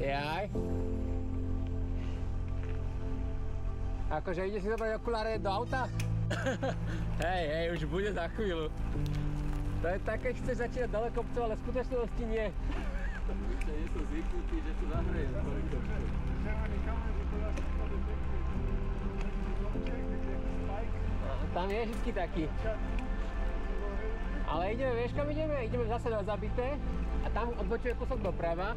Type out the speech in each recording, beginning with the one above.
Jaj. Akože ide si zobrať okuláre do auta? Hej, už bude za chvíľu. To je také, chceš začínať dole kopcov, ale v skutočnosti nie. Ešte nie som zvyknutý, že to zahreje na dole kopcov. Tam je vždycky taký. Ale ideme, vieš kam ideme? Ideme zase na Zabité a tam odbočuje kúsok doprava.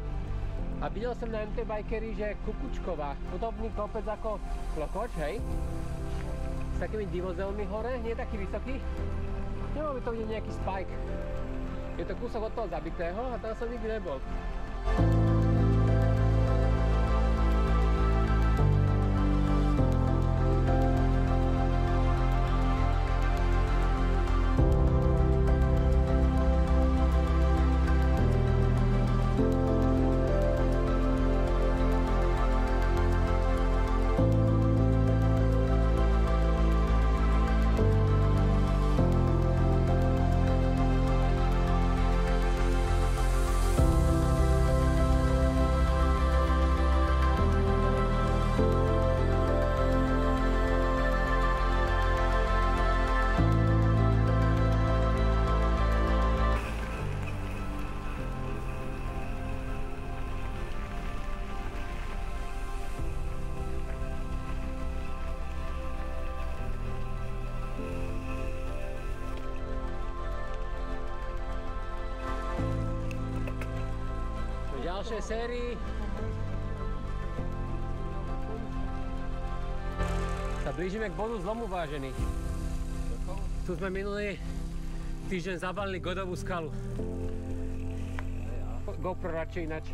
A videl som na MT Bikery, že Kukučková, podobný kopec ako Klokoč, hej? S takými divozelmi hore, nie je taký vysoký. Nemal by to byť nejaký spike. Je to kúsok od toho Zabitého a tam som nikdy nebol. V ďalšej sérii sa blížime k bodu zlomu, vážený. Tu sme minulý týždeň zabalili Godovú skalu. GoPro radšej ináč.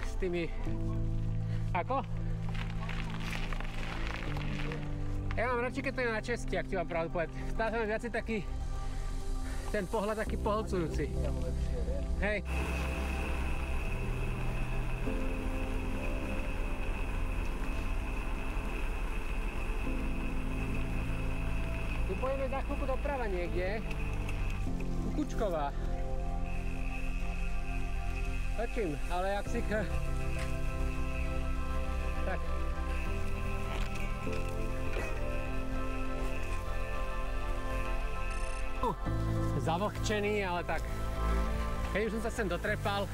S tými... Ako? Ja mám radšej, keď to je na česky, ak ti mám pravdu povedať. Stále sa mi viacej taký... ten pohľad taký pohlcujúci. Hej. Tu pojeme za chvíľku doprava niekde. Kukučková. Točím, ale jak si... Tak. Zavlhčený, ale tak. Keď už som sa sem dotrepal.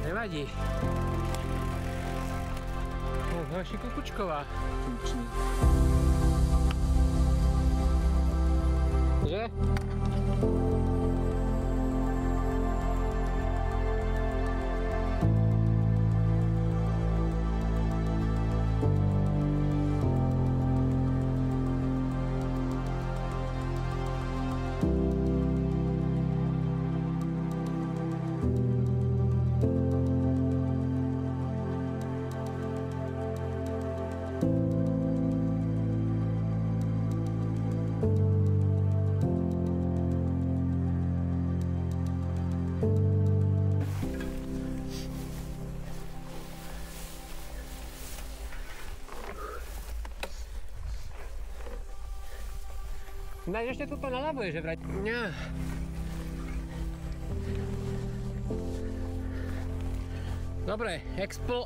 Nevadí. Ďalší Kukučková. Že? Ináč ešte tuto naľavo je, že vrať... Ňa. Dobre,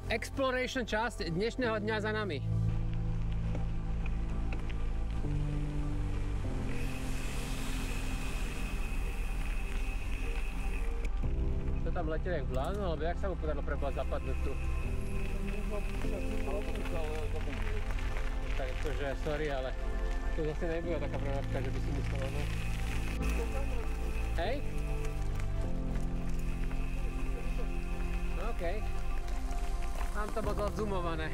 exploration časť dnešného dňa za nami. To tam letel jak blázon, alebo jak sa mu podarilo preboha zapadnúť tu? Tak akože, sorry, ale... To zase nebyla taká prevádzka, že by si myslela, no. Hej? OK. Mám to moc odzumované.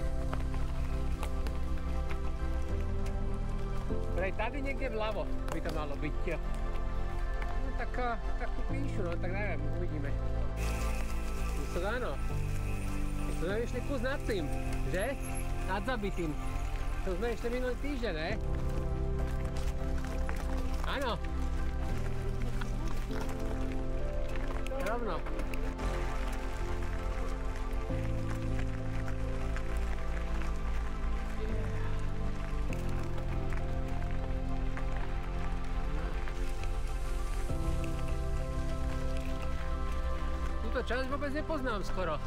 Prej tady niekde vľavo by to malo byť. No tak tu píšu, no tak neviem, uvidíme. Myslím, áno. To sme išli kus nad tým, že? Nad Zabitým. To sme ešte minulý týždeň, ne? Áno. Rovno. Túto časť vôbec nepoznám skoro.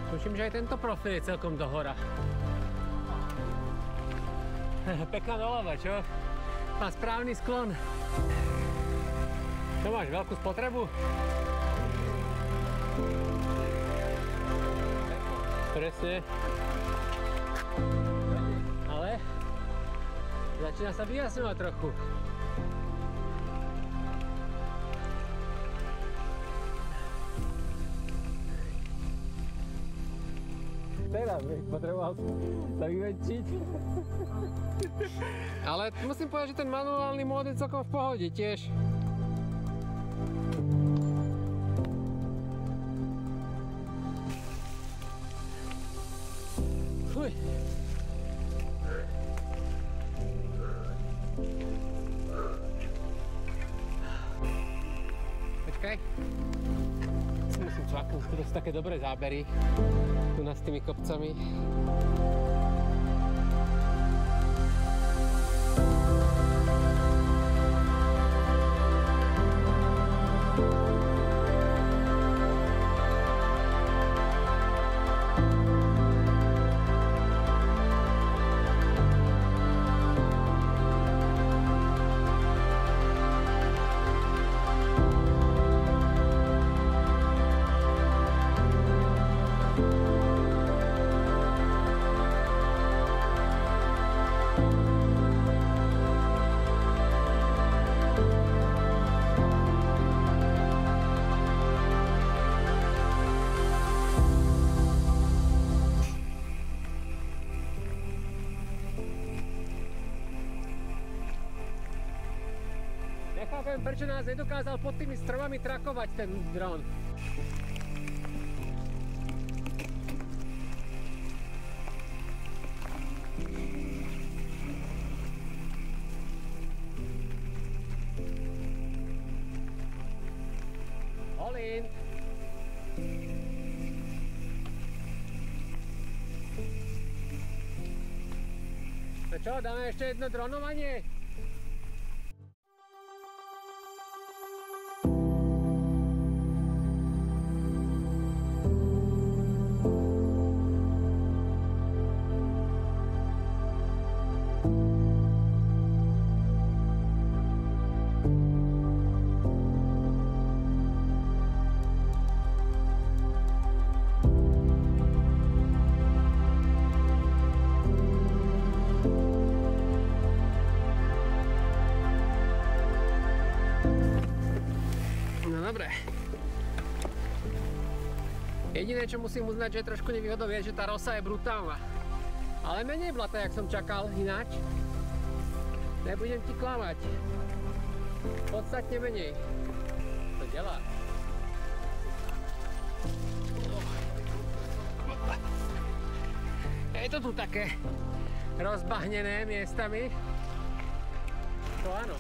Tuším, že aj tento profil je celkom dohora. Pekná doľava, čo? Má správny sklon. Čo máš, veľkú spotrebu? Presne. Ale začína sa vyjasňovať trochu. Teraz bych potreboval sa vyväčšiť. Ale musím povedať, že ten manuálny mód je celkom v pohode tiež. Fuj. Počkaj. Musím cvaknúť, to sú také dobré zábery. Tu nás s tými kopcami. Nechápem, prečo nás nedokázal pod tými stromami trakovať ten dron. All in. No čo, dáme ešte jedno dronovanie? Dobre. Jediné, čo musím uznať, že je trošku nevýhodou, je, že tá rosa je brutálna. Ale menej blata, jak som čakal ináč. Nebudem ti klamať. Podstatne menej. To delá. Je to tu také rozbahnené miestami. To áno.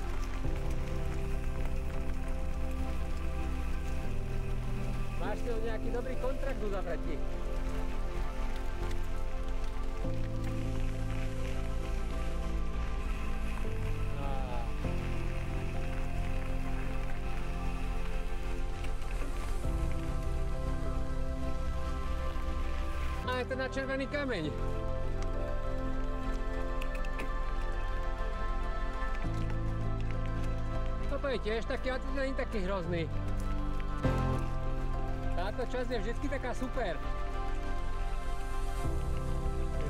Máš si nejaký dobrý kontrakt uzavretí. A je to na červený kameň. Toto je tiež taký, ale to nie je taký hrozný. Táto časť je vždy taká super.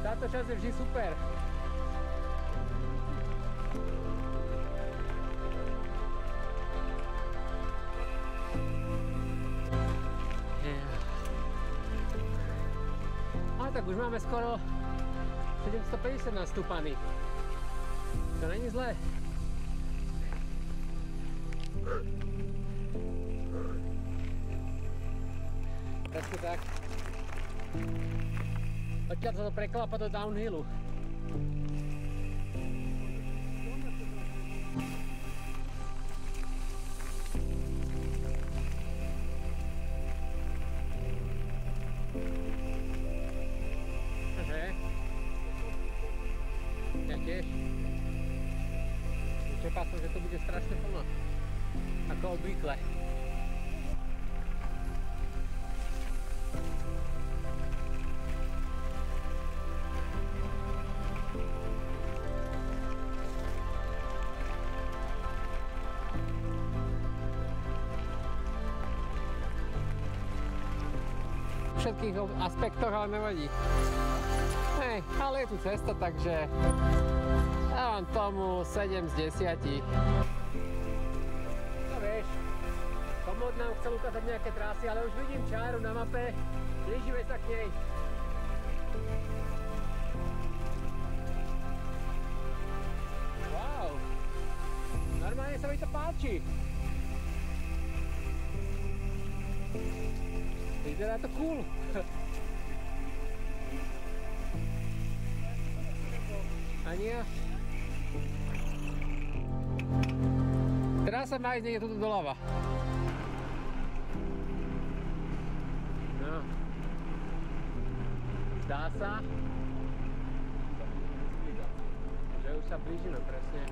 Táto časť je vždy super. A tak už máme skoro 750 nastúpaný. To není zlé. Presne tak. Odtiaľ sa to preklápa do downhillu. čakal som, že to bude strašne plno. Ako obvykle. Všetkých aspektoch, ale nevadí. Hej, ale je tu cesta, takže dávam tomu 7 z 10. No vieš, Komod nám chcel ukázať nejaké trasy, ale už vidím čáru na mape, blížime sa k nej. Wow, normálne sa mi to páči. Vyzerá to cool. Ani ja. Teraz sa má ísť niekde tuto doľava. No. Zdá sa, že už sa blížime presne.